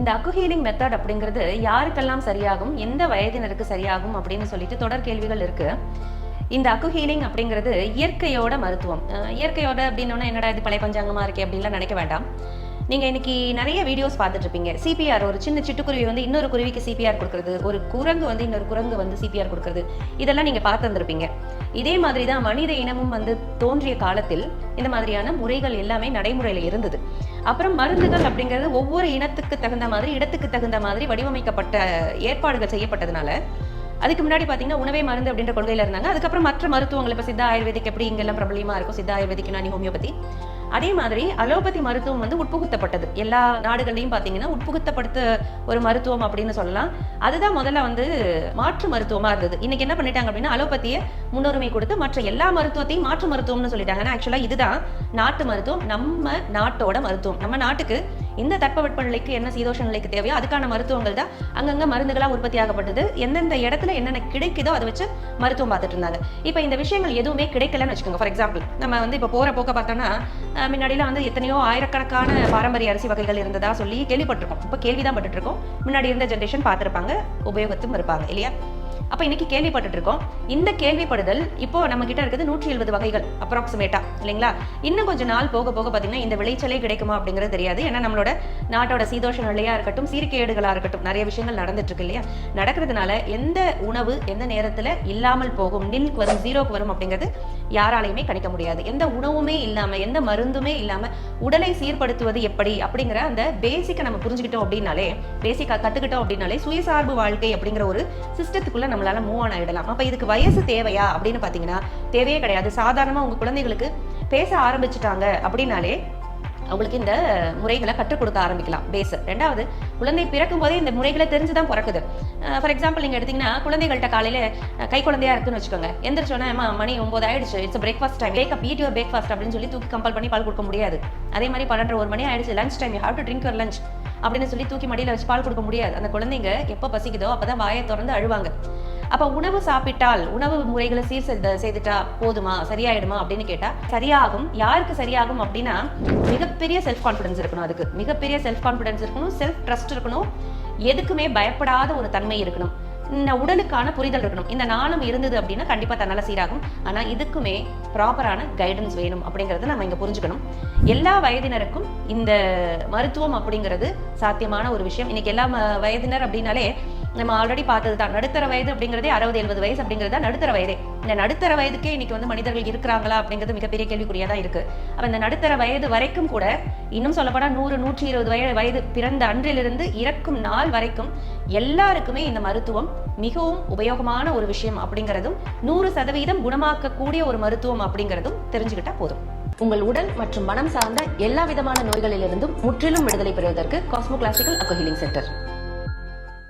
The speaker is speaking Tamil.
இந்த அக்கு ஹீலிங் மெத்தட் அப்படிங்கிறது யாருக்கெல்லாம் சரியாகும், எந்த வயதினருக்கு சரியாகும் அப்படின்னு சொல்லிட்டு தொடர் கேள்விகள் இருக்கு. இந்த அக்கு ஹீலிங் அப்படிங்கிறது இயற்கையோட மருத்துவம். இயற்கையோட அப்படின்னா என்னடா இது பழைய பஞ்சாங்கமா இருக்கே அப்படின்லாம் நினைக்க வேண்டாம். நீங்க இன்னைக்கு நிறைய வீடியோஸ் பார்த்துட்டு இருப்பீங்க. சிபிஆர், ஒரு சின்ன சிட்டுக்குருவி வந்து இன்னொரு குருவிக்கு சிபிஆர் கொடுக்குறது, ஒரு குரங்கு வந்து இன்னொரு குரங்கு வந்து சிபிஆர் கொடுக்குறது, இதெல்லாம் நீங்க பார்த்து வந்திருப்பீங்க. இதே மாதிரி தான் மனித இனமும் வந்து தோன்றிய காலத்தில் இந்த மாதிரியான முறைகள் எல்லாமே நடைமுறையில் இருந்தது. அப்புறம் மருந்துகள் அப்படிங்கிறது ஒவ்வொரு இனத்துக்கு தகுந்த மாதிரி, இடத்துக்கு தகுந்த மாதிரி வடிவமைக்கப்பட்ட ஏற்பாடுகள் செய்யப்பட்டதுனால அதுக்கு முன்னாடி பாத்தீங்கன்னா உணவே மருந்து அப்படின்ற கொள்கையில இருந்தாங்க. அதுக்கப்புறம் மற்ற மருத்துவங்கள், இப்ப சித்தா ஆயுர்வேதிக் எப்படி இங்கெல்லாம் பிரபலமா இருக்கும், சித்தா ஆயுர்வேதிக், யுனானி, ஹோமியோபதி, அதே மாதிரி அலோபதி மருத்துவம் வந்து உட்புகுத்தப்பட்டது. எல்லா நாடுகள்லையும் பாத்தீங்கன்னா உட்புகுத்தப்படுத்த ஒரு மருத்துவம் அப்படின்னு சொல்லலாம். அதுதான் முதல்ல வந்து மாற்று மருத்துவமா இருந்தது. இன்னைக்கு என்ன பண்ணிட்டாங்க அப்படின்னா அலோபதியை முன்னுரிமை கொடுத்து மற்ற எல்லா மருத்துவத்தையும் மாற்று மருத்துவம்னு சொல்லிட்டாங்க. ஆக்சுவலா இதுதான் நாட்டு மருத்துவம், நம்ம நாட்டோட மருத்துவம். நம்ம நாட்டுக்கு இந்த தட்பவெட்ப நிலைக்கு என்ன சீதோஷ நிலைக்கு தேவையோ அதுக்கான மருத்துவங்கள் தான் அங்கங்க மருந்துகளா உற்பத்தி ஆகப்பட்டது. எந்தெந்த இடத்துல என்னென்ன கிடைக்குதோ அதை வச்சு மருத்துவம் பார்த்துட்டு இருந்தாங்க. இப்ப இந்த விஷயங்கள் எதுவுமே கிடைக்கலன்னு வச்சுக்கோங்க. ஃபார் எக்ஸாம்பிள், நம்ம வந்து இப்ப போற போக்க பார்த்தோம்னா முன்னாடிலாம் வந்து எத்தனையோ ஆயிரக்கணக்கான பாரம்பரிய அரிசி வகைகள் இருந்ததா சொல்லி கேள்விப்பட்டிருக்கோம். இப்ப கேள்விதான் பட்டுட்டு இருக்கோம். முன்னாடி இருந்த ஜென்ரேஷன் பார்த்திருப்பாங்க, உபயோகத்தும் இருப்பாங்க இல்லையா? அப்ப இன்னைக்கு கேள்விப்பட்டு இருக்கோம். இந்த கேள்விப்படுதல் இப்போ நம்ம கிட்ட இருக்குது 170 வகைகள் அப்ராக்சிமேட்டா இல்லைங்களா? இன்னும் கொஞ்சம் நாள் போக போக பாத்தீங்கன்னா இந்த விளைச்சலே கிடைக்குமா அப்படிங்கிறது தெரியாது. ஏன்னா நம்மளோட நாட்டோட சீதோஷ நிலையா இருக்கட்டும், சீர்கேடுகளா இருக்கட்டும், நிறைய விஷயங்கள் நடந்துட்டு இருக்கு இல்லையா? நடக்கிறதுனால எந்த உணவு எந்த நேரத்துல இல்லாமல் போகும், நில்க்கு வரும், ஜீரோக்கு வரும் அப்படிங்கிறது யாராலையுமே கணிக்க முடியாது. எந்த உணவுமே இல்லாம, எந்த மருந்துமே இல்லாம உடலை சீர்படுத்துவது எப்படி அப்படிங்கிற அந்த பேசிக்கை நம்ம புரிஞ்சுக்கிட்டோம் அப்படின்னாலே, பேசிக்கா கத்துக்கிட்டோம் அப்படின்னாலே சுயசார்பு வாழ்க்கை அப்படிங்கிற ஒரு சிஸ்டத்துக்குள்ள நம்மளால மூவ் ஆன் ஆயிடலாம். அப்ப இதுக்கு வயசு தேவையா அப்படின்னு பாத்தீங்கன்னா தேவையே கிடையாது. சாதாரணமா உங்க குழந்தைகளுக்கு பேச ஆரம்பிச்சுட்டாங்க அப்படின்னாலே அவங்களுக்கு இந்த முறைகளை கற்றுக் கொடுக்க ஆரம்பிக்கலாம். பேஸ். ரெண்டாவது, குழந்தை பிறக்கும் போதே இந்த முறைகளை தெரிஞ்சுதான் பிறக்குது. ஃபார் எக்ஸாம்பிள் நீங்க எடுத்தீங்கன்னா குழந்தைகள்கிட்ட காலையில கை குழந்தையா இருக்குன்னு வச்சுக்கோங்க. எந்திரிச்சோன்னா மணி 9 ஆயிடுச்சு, it's breakfast time, wake up, eat your breakfast அப்படின்னு சொல்லி தூக்கி கம்பல் பண்ணி பால் கொடுக்க முடியாது. அதே மாதிரி 12 1 மணி ஆயிடுச்சு, lunch time, you have to drink your lunch அப்படின்னு சொல்லி தூக்கி மடியில வச்சு பால் கொடுக்க முடியாது. அந்த குழந்தைங்க எப்போ பசிக்குதோ அப்பதான் வாயை திறந்து அழுவாங்க. அப்ப உணவு சாப்பிட்டால், உணவு முறைகளை செய்துட்டா போதுமா, சரியாயிடுமா அப்படின்னு கேட்டா சரியாகும். யாருக்கு சரியாகும் அப்படின்னா மிகப்பெரிய செல்ஃப் கான்பிடன்ஸ் இருக்கணும். அதுக்கு மிகப்பெரிய செல்ஃப் கான்பிடன்ஸ் இருக்கணும், செல்ஃப் ட்ரஸ்ட் இருக்கணும், எதுக்குமே பயப்படாத ஒரு தன்மை இருக்கணும், இந்த உடலுக்கான புரிதல் இருக்கணும். இந்த நாணம் இருந்தது அப்படின்னா கண்டிப்பா தன்னால சீராகும். ஆனா இதுக்குமே ப்ராப்பரான கைடன்ஸ் வேணும் அப்படிங்கறத நம்ம இங்க புரிஞ்சுக்கணும். எல்லா வயதினருக்கும் இந்த மருத்துவம் அப்படிங்கிறது சாத்தியமான ஒரு விஷயம். இன்னைக்கு எல்லா வயதினர் அப்படின்னாலே நம்ம ஆல்ரெடி பார்த்தது தான். நடுத்தர வயது அப்படிங்கிறதே 60-70 வயசு அப்படிங்கிறது நடுத்தர வயதே. இந்த நடுத்தர வயதுக்கே இன்னைக்கு வந்து மனிதர்கள் இருக்கிறாங்களா அப்படிங்கிறது மிகப்பெரிய கேள்விக்குறியா தான் இருக்கு. அப்ப இந்த நடுத்தர வயது வரைக்கும் கூட, இன்னும் சொல்லப்போனா 100-120 வயது பிறந்த அன்றிலிருந்து இறக்கும் நாள் வரைக்கும் எல்லாருக்குமே இந்த மருத்துவம் மிகவும் உபயோகமான ஒரு விஷயம் அப்படிங்கிறதும், 100% குணமாக்கக்கூடிய ஒரு மருத்துவம் அப்படிங்கிறதும் தெரிஞ்சுக்கிட்டா போதும். உங்கள் உடல் மற்றும் மனம் சார்ந்த எல்லா விதமான நோய்களிலிருந்தும் முற்றிலும் விடுதலை பெறுவதற்கு காஸ்மோ கிளாசிக்கல் அக்கு ஹீலிங் சென்டர்.